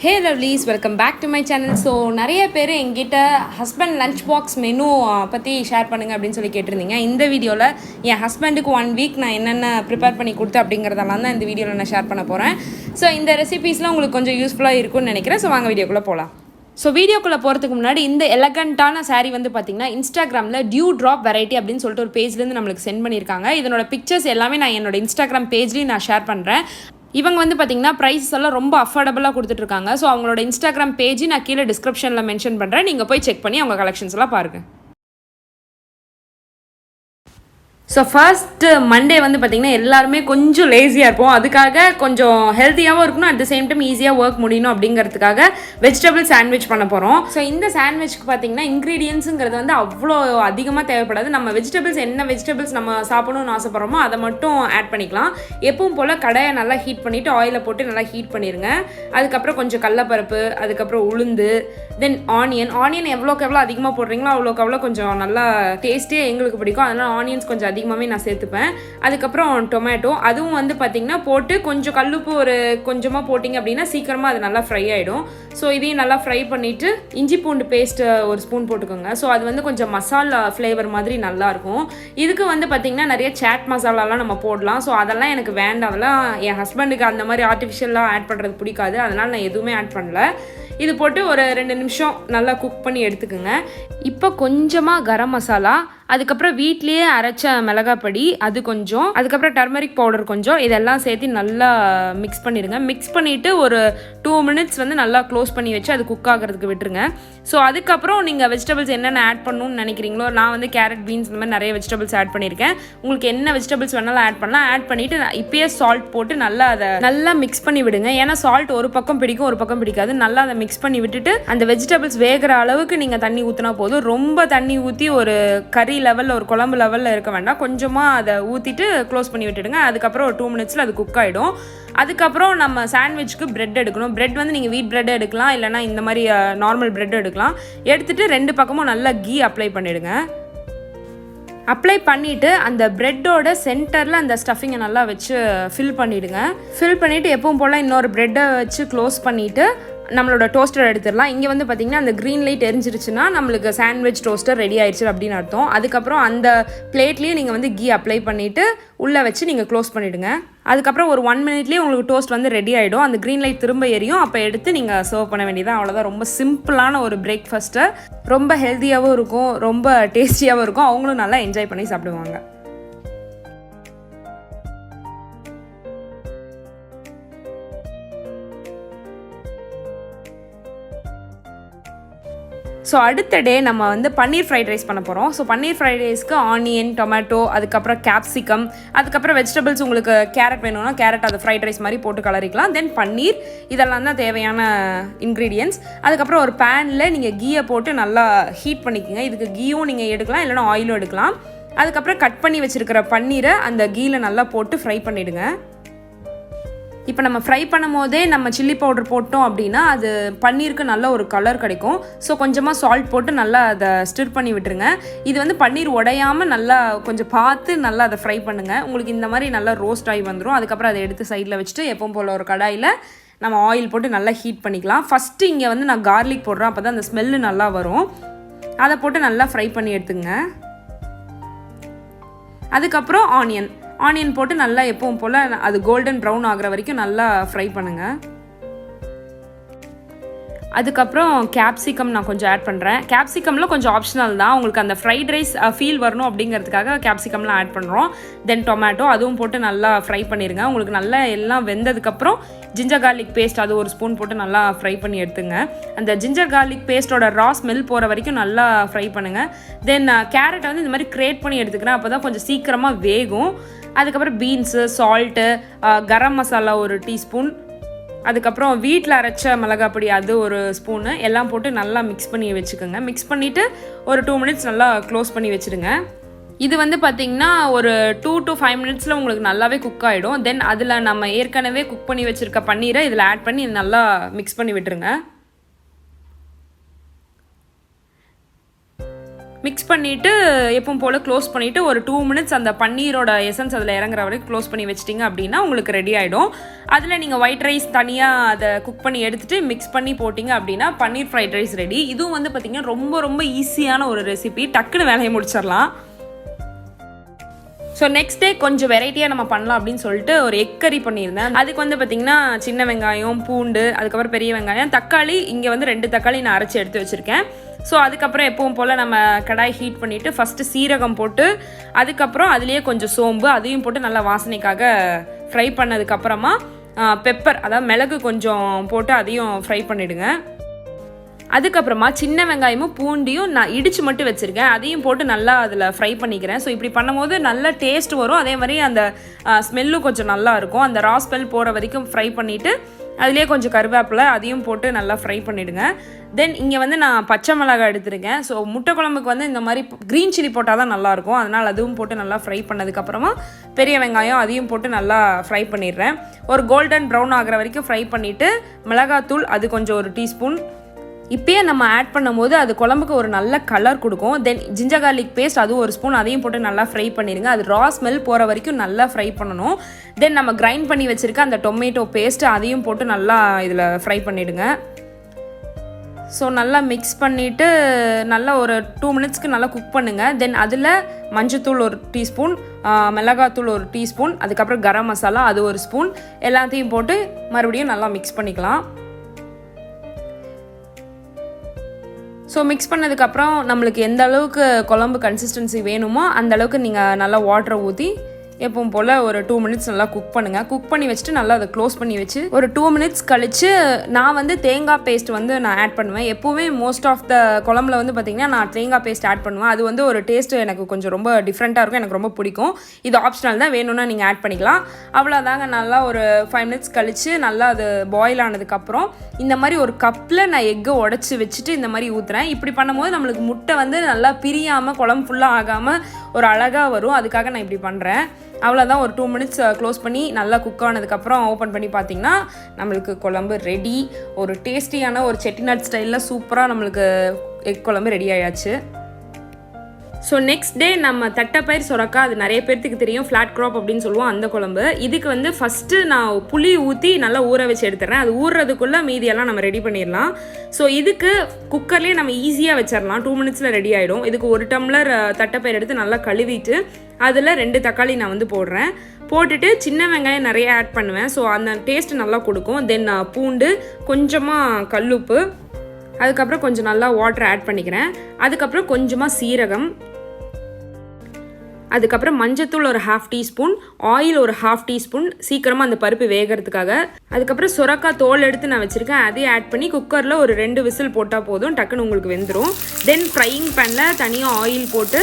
Hey lovelies, welcome back to my channel. So நிறைய பேர் என்கிட்ட ஹஸ்பண்ட் லஞ்ச் பாக்ஸ் மெனு பற்றி ஷேர் பண்ணுங்க அப்படின்னு சொல்லி கேட்டிருந்தீங்க. இந்த வீடியோவில் என் ஹஸ்பண்டுக்கு 1 வீக் நான் என்னென்ன ப்ரிப்பேர் பண்ணி கொடுத்தேன் அப்படிங்கிறதெல்லாம் தான் இந்த வீடியோவில் நான் ஷேர் பண்ண போகிறேன். ஸோ இந்த ரெசிபீஸ்லாம் உங்களுக்கு கொஞ்சம் யூஸ்ஃபுல்லாக இருக்கும்னு நினைக்கிறேன். ஸோ வாங்க வீடியோக்குள்ளே போகலாம். ஸோ வீடியோக்குள்ளே போகிறதுக்கு முன்னாடி இந்த எலகண்ட்டான சாரீ வந்து பார்த்திங்கன்னா இன்ஸ்டாகிராமில் டியூ ட்ராப் வெரைட்டி அப்படின்னு சொல்லிட்டு ஒரு பேஜ்லேருந்து நம்மளுக்கு சென்ட் பண்ணியிருக்காங்க. இதனோட பிக்சர்ஸ் எல்லாமே நான் என்னோட இன்ஸ்டாகிராம் பேஜ்லேயும் நான் ஷேர் பண்ணுறேன். இவங்க வந்து பார்த்திங்கன்னா ப்ரைஸஸ் எல்லாம் ரொம்ப அஃபோர்டபுளாக கொடுத்துட்ருக்காங்க. ஸோ அவங்களோட இன்ஸ்டாகிராம் பேஜ் நான் கீழே டிஸ்கிரிப்ஷனில் மென்ஷன் பண்ணுறேன். நீங்கள் போய் செக் பண்ணி அவங்க கலெக்ஷன்ஸ் எல்லாம் பாருங்கள். ஸோ ஃபர்ஸ்ட்டு மண்டே வந்து பார்த்திங்கன்னா எல்லாருமே கொஞ்சம் லேசியாக இருப்போம். அதுக்காக கொஞ்சம் ஹெல்த்தியாகவும் இருக்கணும், அட் த சேம் டைம் ஈஸியாக ஒர்க் முடியணும் அப்படிங்கிறதுக்காக வெஜிடபிள் சாண்ட்விச் பண்ண போகிறோம். ஸோ இந்த சாண்ட்விச்க்கு பார்த்திங்கன்னா இன்க்ரீடியன்ஸுங்கிறது வந்து அவ்வளோ அதிகமாக தேவைப்படாது. நம்ம வெஜிடபிள்ஸ் என்ன வெஜிடபிள்ஸ் நம்ம சாப்பிடணும்னு ஆசைப்படுறோமோ அதை மட்டும் ஆட் பண்ணிக்கலாம். எப்பவும் போல் கடையை நல்லா ஹீட் பண்ணிவிட்டு ஆயிலை போட்டு நல்லா ஹீட் பண்ணிடுங்க. அதுக்கப்புறம் கொஞ்சம் கடலப்பருப்பு, அதுக்கப்புறம் உளுந்து, தென் ஆனியன் எவ்வளோக்கு எவ்வளோ அதிகமாக போடுறீங்களோ அவ்வளோக்கு அவ்வளோ கொஞ்சம் நல்லா டேஸ்ட்டே எங்களுக்கு பிடிக்கும். அதனால் ஆனியன்ஸ் கொஞ்சம் அதிகமாகவே நான் சேர்த்துப்பேன். அதுக்கப்புறம் டொமேட்டோ, அதுவும் வந்து பார்த்திங்கன்னா போட்டு கொஞ்சம் கல்லுப்பு ஒரு கொஞ்சமாக போட்டிங்க அப்படின்னா சீக்கிரமாக அது நல்லா ஃப்ரை ஆகிடும். ஸோ இதையும் நல்லா ஃப்ரை பண்ணிவிட்டு இஞ்சி பூண்டு பேஸ்ட்டு ஒரு ஸ்பூன் போட்டுக்கோங்க. ஸோ அது வந்து கொஞ்சம் மசாலா ஃப்ளேவர் மாதிரி நல்லாயிருக்கும். இதுக்கு வந்து பார்த்திங்கன்னா நிறைய சாட் மசாலாலாம் நம்ம போடலாம். ஸோ அதெல்லாம் எனக்கு வேண்டாம். அதெல்லாம் என் ஹஸ்பண்டுக்கு அந்த மாதிரி ஆர்டிஃபிஷியலாக ஆட் பண்ணுறது பிடிக்காது. அதனால் நான் எதுவுமே ஆட் பண்ணல. இது போட்டு ஒரு 2 நிமிஷம் நல்லா குக் பண்ணி எடுத்துக்கோங்க. இப்போ கொஞ்சமாக கரம் மசாலா, அதுக்கப்புறம் வீட்லேயே அரைச்ச மிளகாப்பொடி அது கொஞ்சம், அதுக்கப்புறம் டர்மரிக் பவுடர் கொஞ்சம், இதெல்லாம் சேர்த்து நல்லா மிக்ஸ் பண்ணிடுங்க. மிக்ஸ் பண்ணிவிட்டு ஒரு 2 மினிட்ஸ் வந்து நல்லா க்ளோஸ் பண்ணி வச்சு அது குக் ஆகிறதுக்கு விட்டுருங்க. ஸோ அதுக்கப்புறம் நீங்கள் வெஜிடபிள்ஸ் என்னென்ன ஆட் பண்ணணும்னு நினைக்கிறீங்களோ, நான் வந்து கேரட், பீன்ஸ் இந்த மாதிரி நிறைய வெஜிடபிள்ஸ் ஆட் பண்ணியிருக்கேன். உங்களுக்கு என்ன வெஜிடபிள்ஸ் வேணாலும் ஆட் பண்ணலாம். ஆட் பண்ணிவிட்டு இப்போயே சால்ட் போட்டு நல்லா அதை நல்லா மிக்ஸ் பண்ணி விடுங்க. ஏன்னா சால்ட் ஒரு பக்கம் பிடிக்கும், ஒரு பக்கம் பிடிக்காது. நல்லா அதை மிக்ஸ் பண்ணி விட்டுட்டு அந்த வெஜிடபிள்ஸ் வேகிற அளவுக்கு நீங்கள் தண்ணி ஊற்றினா போதும். ரொம்ப தண்ணி ஊற்றி ஒரு கறி லெவலில் ஒரு குழம்பு லெவலில் இருக்க வேண்டாம். கொஞ்சமாக அதை ஊற்றிட்டு க்ளோஸ் பண்ணி விட்டுடுங்க. அதுக்கப்புறம் ஒரு 2 மினிட்ஸில் அது குக் ஆகிடும். அதுக்கப்புறம் நம்ம சாண்ட்விச்சுக்கு பிரெட் எடுக்கணும். பிரெட் வந்து நீங்கள் வீட் பிரெட் எடுக்கலாம், இல்லைனா இந்த மாதிரி நார்மல் பிரெட் எடுக்கலாம். எடுத்துகிட்டு 2 பக்கமும் நல்லா கீ அப்ளை பண்ணிவிடுங்க. அப்ளை பண்ணிவிட்டு அந்த ப்ரெட்டோட சென்டரில் அந்த ஸ்டஃபிங்கை நல்லா வச்சு ஃபில் பண்ணிவிடுங்க. ஃபில் பண்ணிவிட்டு எப்பவும் போல் இன்னொரு ப்ரெட்டை வச்சு க்ளோஸ் பண்ணிவிட்டு நம்மளோட டோஸ்டர் எடுத்துடலாம். இங்கே வந்து பார்த்திங்கன்னா அந்த க்ரீன் லைட் எரிஞ்சிருச்சுன்னா நம்மளுக்கு சாண்ட்விச் டோஸ்டர் ரெடி ஆயிடுச்சு அப்படின்னு அர்த்தம். அதுக்கப்புறம் அந்த பிளேட்லேயே நீங்கள் வந்து கீ அப்ளை பண்ணிவிட்டு உள்ளே வச்சு நீங்கள் க்ளோஸ் பண்ணிவிடுங்க. அதுக்கப்புறம் ஒரு 1 மினிட்லேயே உங்களுக்கு டோஸ்ட் வந்து ரெடி ஆகிடும். அந்த க்ரீன் லைட் திரும்ப எரியும். அப்போ எடுத்து நீங்கள் சர்வ் பண்ண வேண்டியதான். அவ்வளோதான். ரொம்ப சிம்பிளான ஒரு பிரேக்ஃபாஸ்ட்டு. ரொம்ப ஹெல்த்தியாகவும் இருக்கும், ரொம்ப டேஸ்டியாகவும் இருக்கும். அவங்களும் நல்லா என்ஜாய் பண்ணி சாப்பிடுவாங்க. ஸோ அடுத்த டே நம்ம வந்து பன்னீர் ஃப்ரைட் ரைஸ் பண்ண போகிறோம். ஸோ பன்னீர் ஃப்ரைட் ரைஸ்க்கு ஆனியன், டொமேட்டோ, அதுக்கப்புறம் கேப்சிகம், அதுக்கப்புறம் வெஜிடபிள்ஸ் உங்களுக்கு கேரட் வேணும்னா கேரட் அதை ஃப்ரைட் ரைஸ் மாதிரி போட்டு கலரிக்கலாம். தென் பன்னீர், இதெல்லாம் தான் தேவையான இன்க்ரீடியன்ஸ். அதுக்கப்புறம் ஒரு பேனில் நீங்கள் கீயை போட்டு நல்லா ஹீட் பண்ணிக்கோங்க. இதுக்கு கீயும் நீங்கள் எடுக்கலாம், இல்லைனா ஆயிலும் எடுக்கலாம். அதுக்கப்புறம் கட் பண்ணி வச்சுருக்கிற பன்னீரை அந்த கீயில் நல்லா போட்டு ஃப்ரை பண்ணிவிடுங்க. இப்போ நம்ம ஃப்ரை பண்ணும் போதே நம்ம சில்லி பவுடர் போட்டோம் அப்படின்னா அது பன்னீருக்கு நல்ல ஒரு கலர் கிடைக்கும். ஸோ கொஞ்சமாக சால்ட் போட்டு நல்லா அதை ஸ்டிர் பண்ணி விட்டுருங்க. இது வந்து பன்னீர் உடையாமல் நல்லா கொஞ்சம் பார்த்து நல்லா அதை ஃப்ரை பண்ணுங்கள். உங்களுக்கு இந்த மாதிரி நல்லா ரோஸ்ட் ஆகி வந்துடும். அதுக்கப்புறம் அதை எடுத்து சைடில் வச்சுட்டு எப்பவும் போல் ஒரு கடாயில் நம்ம ஆயில் போட்டு நல்லா ஹீட் பண்ணிக்கலாம். ஃபஸ்ட்டு இங்கே வந்து நான் கார்லிக் போடுறேன், அப்போ தான் அந்த ஸ்மெல்லு நல்லா வரும். அதை போட்டு நல்லா ஃப்ரை பண்ணி எடுத்துங்க. அதுக்கப்புறம் ஆனியன் போட்டு நல்லா எப்பவும் போல் அது கோல்டன் ப்ரௌன் ஆகிற வரைக்கும் நல்லா ஃப்ரை பண்ணுங்கள். அதுக்கப்புறம் கேப்சிகம் நான் கொஞ்சம் ஆட் பண்ணுறேன். கேப்சிகமில் கொஞ்சம் ஆப்ஷனல் தான், உங்களுக்கு அந்த ஃப்ரைட் ரைஸ் ஃபீல் வரணும் அப்படிங்கிறதுக்காக கேப்சிகம்லாம் ஆட் பண்ணுறோம். தென் டொமேட்டோ, அதுவும் போட்டு நல்லா ஃப்ரை பண்ணிடுங்க. உங்களுக்கு நல்லா எல்லாம் வெந்ததுக்கப்புறம் ஜிஞ்சர் கார்லிக் பேஸ்ட் அது ஒரு ஸ்பூன் போட்டு நல்லா ஃப்ரை பண்ணி எடுத்துங்க. அந்த ஜிஞ்சர் கார்லிக் பேஸ்ட்டோட ரா ஸ்மெல் போகிற வரைக்கும் நல்லா ஃப்ரை பண்ணுங்கள். தென் கேரட்டை வந்து இந்த மாதிரி கிரேட் பண்ணி எடுத்துக்கிறேன், அப்போ தான் கொஞ்சம் சீக்கிரமாக வேகும். அதுக்கப்புறம் பீன்ஸு, சால்ட்டு, கரம் மசாலா ஒரு டீஸ்பூன், அதுக்கப்புறம் வீட்டில் அரைச்ச மிளகாப்பொடி அது ஒரு ஸ்பூனு, எல்லாம் போட்டு நல்லா மிக்ஸ் பண்ணி வச்சுக்கோங்க. மிக்ஸ் பண்ணிவிட்டு ஒரு 2 மினிட்ஸ் நல்லா க்ளோஸ் பண்ணி வச்சுடுங்க. இது வந்து பார்த்திங்கன்னா ஒரு 2 to 5 மினிட்ஸில் உங்களுக்கு நல்லாவே குக் ஆகிடும். தென் அதில் நம்ம ஏற்கனவே குக் பண்ணி வச்சுருக்க பன்னீரை இதில் ஆட் பண்ணி நல்லா மிக்ஸ் பண்ணி விட்டுருங்க. மிக்ஸ் பண்ணிவிட்டு எப்பவும் போல் க்ளோஸ் பண்ணிவிட்டு ஒரு 2 மினிட்ஸ் அந்த பன்னீரோட எசன்ஸ் அதில் இறங்குற வரைக்கும் க்ளோஸ் பண்ணி வச்சிட்டிங்க அப்படின்னா உங்களுக்கு ரெடி ஆகிடும். அதில் நீங்கள் ஒயிட் ரைஸ் தனியாக அதை குக் பண்ணி எடுத்துகிட்டு மிக்ஸ் பண்ணி போட்டிங்க அப்படின்னா பன்னீர் ஃப்ரைட் ரைஸ் ரெடி. இதுவும் வந்து பார்த்திங்கன்னா ரொம்ப ரொம்ப ஈஸியான ஒரு ரெசிபி, டக்குன்னு வேலையை முடிச்சிடலாம். ஸோ நெக்ஸ்ட் டே கொஞ்சம் வெரைட்டியாக நம்ம பண்ணலாம் அப்படின்னு சொல்லிட்டு ஒரு எக் கறி பண்ணியிருந்தேன். அதுக்கு வந்து பார்த்திங்கன்னா சின்ன வெங்காயம், பூண்டு, அதுக்கப்புறம் பெரிய வெங்காயம், தக்காளி, இங்கே வந்து 2 தக்காளி நான் அரைச்சி எடுத்து வச்சுருக்கேன். ஸோ அதுக்கப்புறம் எப்பவும் போல் நம்ம கடாய் ஹீட் பண்ணிவிட்டு ஃபஸ்ட்டு சீரகம் போட்டு அதுக்கப்புறம் அதுலேயே கொஞ்சம் சோம்பு அதையும் போட்டு நல்லா வாசனைக்காக ஃப்ரை பண்ணதுக்கப்புறமா பெப்பர், அதாவது மிளகு கொஞ்சம் போட்டு அதையும் ஃப்ரை பண்ணிவிடுங்க. அதுக்கப்புறமா சின்ன வெங்காயமும் பூண்டியும் நான் இடித்து மட்டும் வச்சுருக்கேன், அதையும் போட்டு நல்லா அதில் ஃப்ரை பண்ணிக்கிறேன். ஸோ இப்படி பண்ணும்போது நல்ல டேஸ்ட் வரும், அதே மாதிரி அந்த ஸ்மெல்லும் கொஞ்சம் நல்லா இருக்கும். அந்த ரா ஸ்மெல் போகிற வரைக்கும் ஃப்ரை பண்ணிவிட்டு அதுலேயே கொஞ்சம் கருவேப்பிலை அதையும் போட்டு நல்லா ஃப்ரை பண்ணிவிடுங்க. தென் இங்கே வந்து நான் பச்சை மிளகாய் எடுத்துருக்கேன். ஸோ முட்டை குழம்புக்கு வந்து இந்த மாதிரி க்ரீன் சில்லி போட்டால் தான் நல்லாயிருக்கும், அதனால் அதுவும் போட்டு நல்லா ஃப்ரை பண்ணதுக்கப்புறமா பெரிய வெங்காயம் அதையும் போட்டு நல்லா ஃப்ரை பண்ணிடுறேன். ஒரு கோல்டன் ப்ரௌன் ஆகிற வரைக்கும் ஃப்ரை பண்ணிவிட்டு மிளகாத்தூள் அது கொஞ்சம் 1 டீஸ்பூன் இப்போயே நம்ம ஆட் பண்ணும்போது அது குழம்புக்கு ஒரு நல்ல கலர் கொடுக்கும். தென் ஜிஞ்சர் கார்லிக் பேஸ்ட் அது 1 ஸ்பூன் அதையும் போட்டு நல்லா ஃப்ரை பண்ணிடுங்க. அது ரா ஸ்மெல் போகிற வரைக்கும் நல்லா ஃப்ரை பண்ணணும். தென் நம்ம கிரைண்ட் பண்ணி வச்சுருக்க அந்த டொமேட்டோ பேஸ்ட்டு அதையும் போட்டு நல்லா இதில் ஃப்ரை பண்ணிவிடுங்க. ஸோ நல்லா மிக்ஸ் பண்ணிவிட்டு நல்லா ஒரு 2 மினிட்ஸ்க்கு நல்லா குக் பண்ணுங்கள். தென் அதில் மஞ்சத்தூள் 1 டீஸ்பூன், மிளகாத்தூள் 1 டீஸ்பூன், அதுக்கப்புறம் கரம் மசாலா அது 1 ஸ்பூன் எல்லாத்தையும் போட்டு மறுபடியும் நல்லா மிக்ஸ் பண்ணிக்கலாம். ஸோ மிக்ஸ் பண்ணதுக்கப்புறம் நம்மளுக்கு எந்த அளவுக்கு குழம்பு கன்சிஸ்டன்சி வேணுமோ அந்த அளவுக்கு நீங்கள் நல்லா வாட்டரை ஊற்றி எப்பவும் போல் ஒரு 2 மினிட்ஸ் நல்லா குக் பண்ணுங்கள். குக் பண்ணி வச்சுட்டு நல்லா அதை க்ளோஸ் பண்ணி வச்சு ஒரு 2 மினிட்ஸ் கழித்து நான் வந்து தேங்காய் பேஸ்ட் வந்து நான் ஆட் பண்ணுவேன். எப்போவுமே மோஸ்ட் ஆஃப் த குழம்புல வந்து பார்த்திங்கன்னா நான் தேங்காய் பேஸ்ட் ஆட் பண்ணுவேன். அது வந்து ஒரு டேஸ்ட்டு எனக்கு கொஞ்சம் ரொம்ப டிஃப்ரெண்ட்டாக இருக்கும், எனக்கு ரொம்ப பிடிக்கும். இது ஆப்ஷனல் தான், வேணும்னா நீங்கள் ஆட் பண்ணிக்கலாம். அவ்வளோதாங்க. நல்லா ஒரு 5 மினிட்ஸ் கழித்து நல்லா அது பாயில் ஆனதுக்கப்புறம் இந்த மாதிரி ஒரு கப்பில் நான் எக்கை உடச்சி வச்சுட்டு இந்த மாதிரி ஊற்றுறேன். இப்படி பண்ணும்போது நம்மளுக்கு முட்டை வந்து நல்லா பிரியாமல் குழம்பு ஃபுல்லாக ஆகாமல் ஒரு அழகாக வரும், அதுக்காக நான் இப்படி பண்ணுறேன். அவ்வளோதான். ஒரு 2 மினிட்ஸ் க்ளோஸ் பண்ணி நல்லா குக் ஆனதுக்கப்புறம் ஓப்பன் பண்ணி பார்த்திங்கன்னா நம்மளுக்கு குழம்பு ரெடி. ஒரு டேஸ்டியான ஒரு செட்டிநாட் ஸ்டைலில் சூப்பராக நம்மளுக்கு எக் குழம்பு ரெடி ஆயாச்சு. ஸோ நெக்ஸ்ட் டே நம்ம தட்டைப்பயிர் சுரக்காய், அது நிறைய பேர்த்துக்கு தெரியும், ஃப்ளாட் க்ராப் அப்படின்னு சொல்லுவோம் அந்த குழம்பு. இதுக்கு வந்து ஃபஸ்ட்டு நான் புளி ஊற்றி நல்லா ஊற வச்சு எடுத்துடுறேன். அது ஊறுறதுக்குள்ளே மீதியெல்லாம் நம்ம ரெடி பண்ணிடலாம். ஸோ இதுக்கு குக்கர்லேயே நம்ம ஈஸியாக வச்சிடலாம், 2 மினிட்ஸில் ரெடி ஆகிடும். இதுக்கு 1 டம்ளர் தட்டைப்பயிர் எடுத்து நல்லா கழுவிட்டு அதில் 2 தக்காளி நான் வந்து போடுறேன். போட்டுட்டு சின்ன வெங்காயம் நிறைய ஆட் பண்ணுவேன், ஸோ அந்த டேஸ்ட் நல்லா கொடுக்கும். தென் பூண்டு, கொஞ்சமாக கல்லுப்பு, அதுக்கப்புறம் கொஞ்சம் நல்லா வாட்டர் ஆட் பண்ணிக்கிறேன். அதுக்கப்புறம் கொஞ்சமாக சீரகம், அதுக்கப்புறம் மஞ்சத்தூள் ஒரு 1/2 டீஸ்பூன், ஆயில் ஒரு 1/2 டீஸ்பூன் சீக்கிரமாக அந்த பருப்பு வேகிறதுக்காக. அதுக்கப்புறம் சுரக்காய் தோல் எடுத்து நான் வச்சுருக்கேன், அதையும் ஆட் பண்ணி குக்கரில் ஒரு 2 விசில் போட்டால் போதும், டக்குன்னு உங்களுக்கு வெந்துடும். தென் ஃப்ரையிங் பேனில் தனியாக ஆயில் போட்டு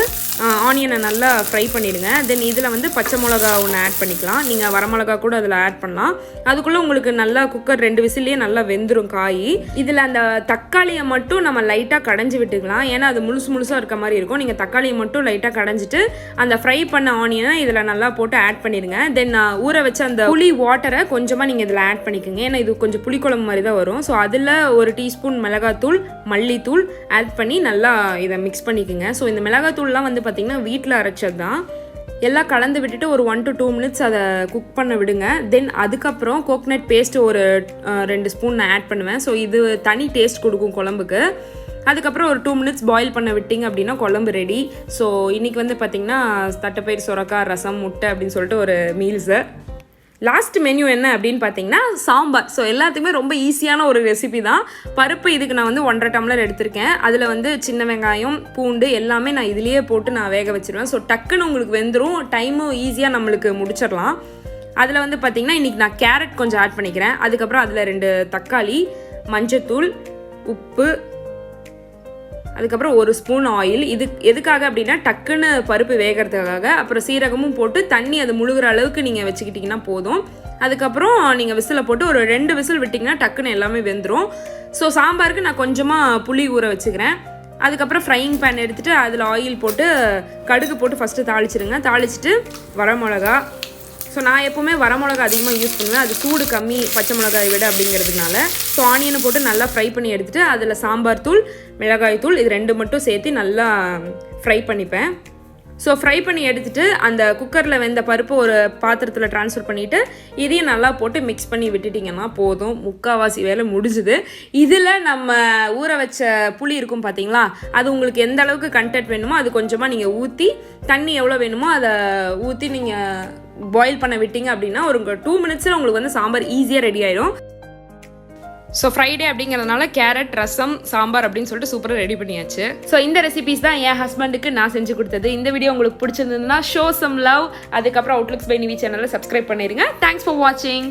ஆனியனை நல்லா ஃப்ரை பண்ணிடுங்க. தென் இதில் வந்து பச்சை மிளகா ஒன்று ஆட் பண்ணிக்கலாம், நீங்கள் வரமிளகா கூட அதில் ஆட் பண்ணலாம். அதுக்குள்ளே உங்களுக்கு நல்லா குக்கர் 2 விசில்லையே நல்லா வெந்துடும் காய். இதில் அந்த தக்காளியை மட்டும் நம்ம லைட்டாக கடைஞ்சி விட்டுக்கலாம், ஏன்னா அது முழுசாக இருக்க மாதிரி இருக்கும். நீங்கள் தக்காளியை மட்டும் லைட்டாக கடைஞ்சிட்டு அந்த ஃப்ரை பண்ண ஆனியனை இதில் நல்லா போட்டு ஆட் பண்ணிடுங்க. தென் ஊற வச்ச அந்த புளி வாட்டரை கொஞ்சமாக நீங்கள் இதில் ஆட் பண்ணிக்கோங்க, ஏன்னா இது கொஞ்சம் புளிக்குழம்பு மாதிரி தான் வரும். ஸோ அதில் 1 டீஸ்பூன் மிளகாத்தூள், மல்லித்தூள் ஆட் பண்ணி நல்லா இதை மிக்ஸ் பண்ணிக்கோங்க. ஸோ இந்த மிளகாத்தூள்லாம் வந்து பார்த்திங்கன்னா வீட்டில் அரைச்சது தான். எல்லாம் கலந்து விட்டுட்டு ஒரு 1 to 2 மினிட்ஸ் அதை குக் பண்ண விடுங்க. தென் அதுக்கப்புறம் கோகனட் பேஸ்ட் ஒரு 2 ஸ்பூன் நான் ஆட் பண்ணுவேன். ஸோ இது தனி டேஸ்ட் கொடுக்கும் குழம்புக்கு. அதுக்கப்புறம் ஒரு 2 மினிட்ஸ் பாயில் பண்ண விட்டிங்க அப்படின்னா குழம்பு ரெடி. ஸோ இன்றைக்கி வந்து பார்த்திங்கன்னா தட்டைப்பயிர் சுரக்காய், ரசம், முட்டை அப்படின்னு சொல்லிட்டு ஒரு மீல்ஸு. லாஸ்ட் மெனு என்ன அப்படின்னு பார்த்தீங்கன்னா சாம்பார். ஸோ எல்லாத்துக்குமே ரொம்ப ஈஸியான ஒரு ரெசிபி தான். பருப்பு இதுக்கு நான் வந்து 1.5 டம்ளர் எடுத்திருக்கேன். அதில் வந்து சின்ன வெங்காயம், பூண்டு எல்லாமே நான் இதுலேயே போட்டு நான் வேக வச்சுருவேன். ஸோ டக்குன்னு உங்களுக்கு வெந்துடும், டைமும் ஈஸியாக நம்மளுக்கு முடிச்சிடலாம். அதில் வந்து பார்த்திங்கன்னா இன்றைக்கி நான் கேரட் கொஞ்சம் ஆட் பண்ணிக்கிறேன். அதுக்கப்புறம் அதில் 2 தக்காளி, மஞ்சத்தூள், உப்பு, அதுக்கப்புறம் 1 ஸ்பூன் ஆயில். இது எதுக்காக அப்படின்னா டக்குன்னு பருப்பு வேகிறதுக்காக. அப்புறம் சீரகமும் போட்டு தண்ணி அது முழுகிற அளவுக்கு நீங்கள் வச்சுக்கிட்டிங்கன்னா போதும். அதுக்கப்புறம் நீங்கள் விசிலை போட்டு ஒரு 2 விசில் விட்டிங்கன்னா டக்குன்னு எல்லாமே வெந்துடும். ஸோ சாம்பாருக்கு நான் கொஞ்சமாக புளி ஊற வச்சுக்கிறேன். அதுக்கப்புறம் ஃப்ரையிங் பேன் எடுத்துகிட்டு அதில் ஆயில் போட்டு கடுகு போட்டு ஃபஸ்ட்டு தாளிச்சிடுங்க. தாளிச்சிட்டு வரமிளகா, ஸோ நான் எப்போவுமே வரமிளகா அதிகமாக யூஸ் பண்ணுவேன், அது சூடு கம்மி பச்சை மிளகாயை விட அப்படிங்கிறதுனால. ஸோ ஆனியனை போட்டு நல்லா ஃப்ரை பண்ணி எடுத்துகிட்டு அதில் சாம்பார் தூள், மிளகாய் தூள் இது 2 மட்டும் சேர்த்து நல்லா ஃப்ரை பண்ணிப்பேன். ஸோ ஃப்ரை பண்ணி எடுத்துகிட்டு அந்த குக்கரில் வெந்த பருப்பு ஒரு பாத்திரத்தில் ட்ரான்ஸ்ஃபர் பண்ணிவிட்டு இதையும் நல்லா போட்டு மிக்ஸ் பண்ணி விட்டுட்டிங்கன்னா போதும், முக்கால்வாசி வேலை முடிஞ்சுது. இதில் நம்ம ஊற வச்ச புளி இருக்கும் பார்த்தீங்களா, அது உங்களுக்கு எந்த அளவுக்கு கண்டென்ட் வேணுமோ அது கொஞ்சமாக நீங்கள் ஊற்றி, தண்ணி எவ்வளோ வேணுமோ அதை ஊற்றி நீங்கள் பாயில் பண்ண விட்டீங்க அப்படின்னா ஒரு 2 மினிட்ஸில் உங்களுக்கு வந்து சாம்பார் ஈஸியாக ரெடி ஆயிடும். ஸோ ஃப்ரைடே அப்படிங்கிறதுனால கேரட், ரசம், சாம்பார் அப்படின்னு சொல்லிட்டு சூப்பராக ரெடி பண்ணியாச்சு. ஸோ இந்த ரெசிபிஸ் தான் என் ஹஸ்பண்டுக்கு நான் செஞ்சு கொடுத்தது. இந்த வீடியோ உங்களுக்கு பிடிச்சிருந்ததுன்னா ஷோ சம் லவ், அதுக்கப்புறம் அவுட்லுக்ஸ் பை நிவி சேனலில் சப்ஸ்கிரைப் பண்ணிடுங்க. தேங்க்ஸ் ஃபார் வாட்சிங்.